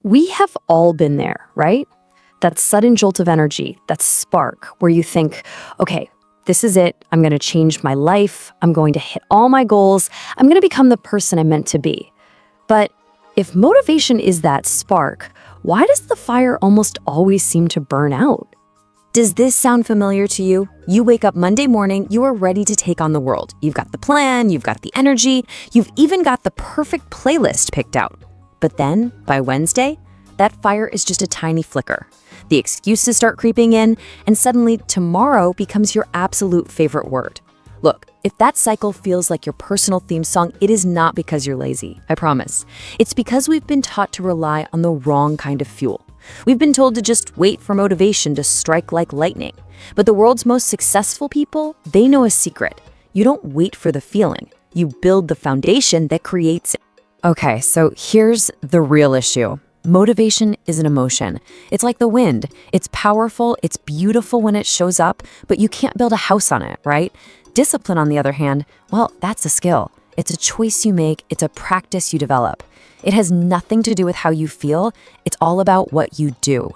We have all been there, right? That sudden jolt of energy, that spark where you think, okay, this is it. I'm going to change my life. I'm going to hit all my goals. I'm going to become the person I'm meant to be. But if motivation is that spark, why does the fire almost always seem to burn out? Does this sound familiar to you? You wake up Monday morning, you are ready to take on the world. You've got the plan, you've got the energy, you've even got the perfect playlist picked out. But then, by Wednesday, that fire is just a tiny flicker. The excuses start creeping in, and suddenly tomorrow becomes your absolute favorite word. Look, if that cycle feels like your personal theme song, it is not because you're lazy, I promise. It's because we've been taught to rely on the wrong kind of fuel. We've been told to just wait for motivation to strike like lightning. But the world's most successful people, they know a secret. You don't wait for the feeling. You build the foundation that creates it. Okay, so here's the real issue. Motivation is an emotion. It's like the wind. It's powerful, it's beautiful when it shows up, but you can't build a house on it, right? Discipline, on the other hand, well, that's a skill. It's a choice you make, it's a practice you develop. It has nothing to do with how you feel, it's all about what you do.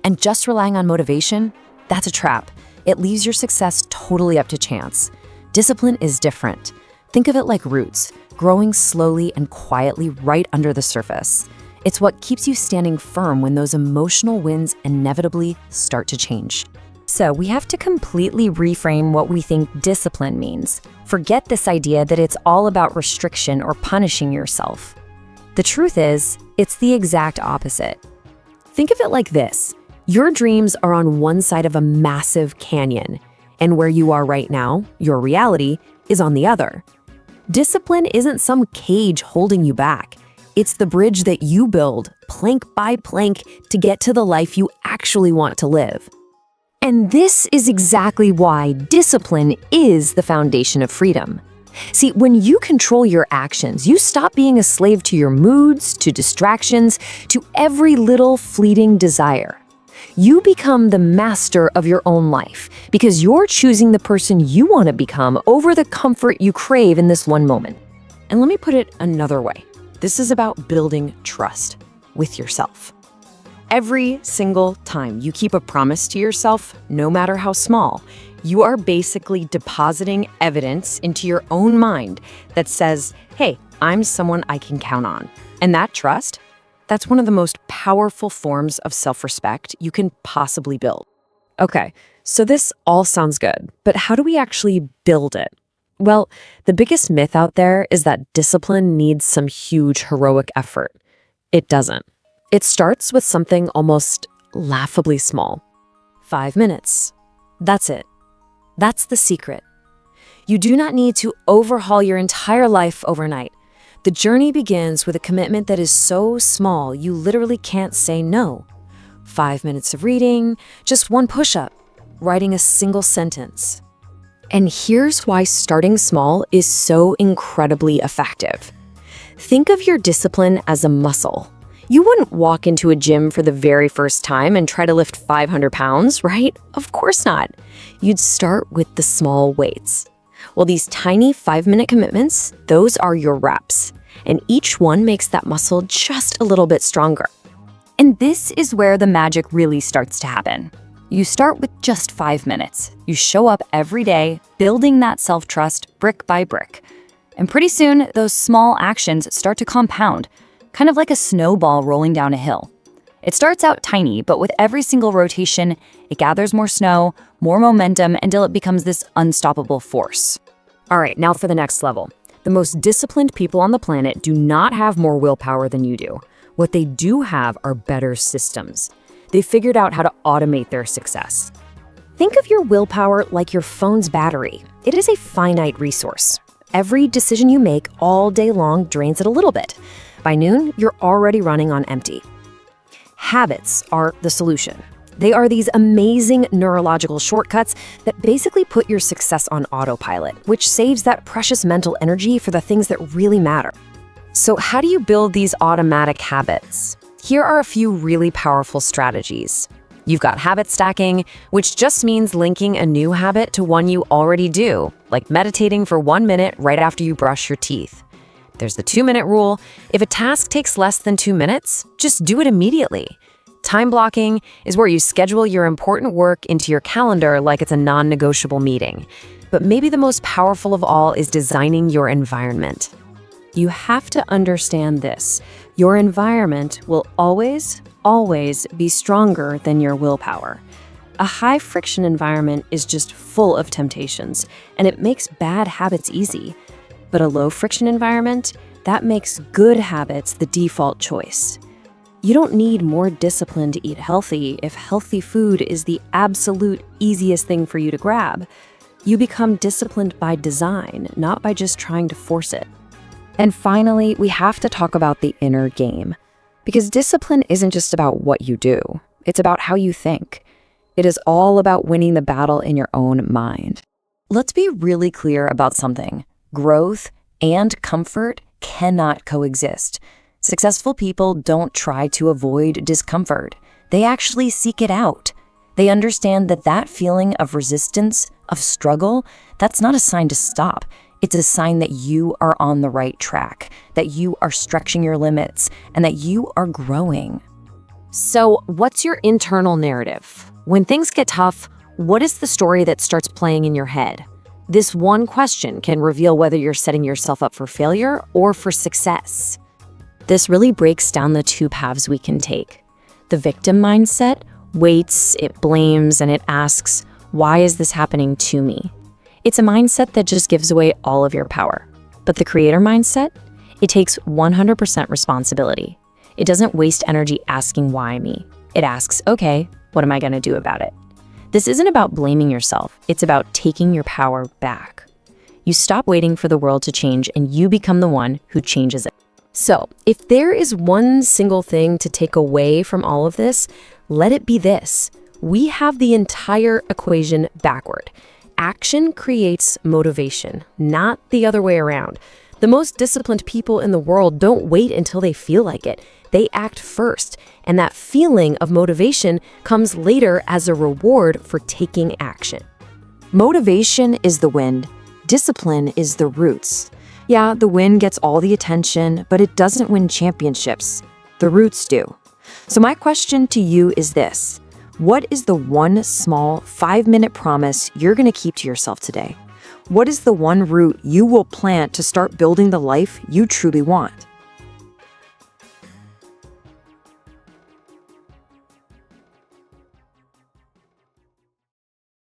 And just relying on motivation, that's a trap. It leaves your success totally up to chance. Discipline is different. Think of it like roots, growing slowly and quietly right under the surface. It's what keeps you standing firm when those emotional winds inevitably start to change. So we have to completely reframe what we think discipline means. Forget this idea that it's all about restriction or punishing yourself. The truth is, it's the exact opposite. Think of it like this. Your dreams are on one side of a massive canyon, and where you are right now, your reality, is on the other. Discipline isn't some cage holding you back. It's the bridge that you build, plank by plank, to get to the life you actually want to live. And this is exactly why discipline is the foundation of freedom. See, when you control your actions, you stop being a slave to your moods, to distractions, to every little fleeting desire. You become the master of your own life because you're choosing the person you want to become over the comfort you crave in this one moment. And let me put it another way. This is about building trust with yourself. Every single time you keep a promise to yourself, no matter how small, you are basically depositing evidence into your own mind that says, hey, I'm someone I can count on. And that trust, that's one of the most powerful forms of self-respect you can possibly build. Okay, so this all sounds good, but how do we actually build it? Well, the biggest myth out there is that discipline needs some huge heroic effort. It doesn't. It starts with something almost laughably small. 5 minutes. That's it. That's the secret. You do not need to overhaul your entire life overnight. The journey begins with a commitment that is so small you literally can't say no. 5 minutes of reading, just one push-up, writing a single sentence. And here's why starting small is so incredibly effective. Think of your discipline as a muscle. You wouldn't walk into a gym for the very first time and try to lift 500 pounds, right? Of course not. You'd start with the small weights. Well, these tiny 5-minute commitments, those are your reps. And each one makes that muscle just a little bit stronger. And this is where the magic really starts to happen. You start with just 5 minutes. You show up every day, building that self-trust brick by brick. And pretty soon, those small actions start to compound, kind of like a snowball rolling down a hill. It starts out tiny, but with every single rotation, it gathers more snow, more momentum, until it becomes this unstoppable force. All right, now for the next level. The most disciplined people on the planet do not have more willpower than you do. What they do have are better systems. They figured out how to automate their success. Think of your willpower like your phone's battery. It is a finite resource. Every decision you make all day long drains it a little bit. By noon, you're already running on empty. Habits are the solution. They are these amazing neurological shortcuts that basically put your success on autopilot, which saves that precious mental energy for the things that really matter. So how do you build these automatic habits? Here are a few really powerful strategies. You've got habit stacking, which just means linking a new habit to one you already do, like meditating for 1 minute right after you brush your teeth. There's the 2-minute rule. If a task takes less than 2 minutes, just do it immediately. Time blocking is where you schedule your important work into your calendar like it's a non-negotiable meeting. But maybe the most powerful of all is designing your environment. You have to understand this. Your environment will always be stronger than your willpower. A high-friction environment is just full of temptations, and it makes bad habits easy. But a low-friction environment, that makes good habits the default choice. You don't need more discipline to eat healthy if healthy food is the absolute easiest thing for you to grab. You become disciplined by design, not by just trying to force it. And finally, we have to talk about the inner game. Because discipline isn't just about what you do, it's about how you think. It is all about winning the battle in your own mind. Let's be really clear about something. Growth and comfort cannot coexist. Successful people don't try to avoid discomfort. They actually seek it out. They understand that feeling of resistance, of struggle, that's not a sign to stop. It's a sign that you are on the right track, that you are stretching your limits, and that you are growing. So, what's your internal narrative? When things get tough, what is the story that starts playing in your head? This one question can reveal whether you're setting yourself up for failure or for success. This really breaks down the two paths we can take. The victim mindset waits, it blames, and it asks, why is this happening to me? It's a mindset that just gives away all of your power. But the creator mindset, it takes 100% responsibility. It doesn't waste energy asking why me. It asks, okay, what am I going to do about it? This isn't about blaming yourself. It's about taking your power back. You stop waiting for the world to change and you become the one who changes it. So, if there is one single thing to take away from all of this, let it be this. We have the entire equation backward. Action creates motivation, not the other way around. The most disciplined people in the world don't wait until they feel like it. They act first, and that feeling of motivation comes later as a reward for taking action. Motivation is the wind. Discipline is the roots. Yeah, the wind gets all the attention, but it doesn't win championships. The roots do. So my question to you is this. What is the one small 5-minute promise you're going to keep to yourself today? What is the one root you will plant to start building the life you truly want?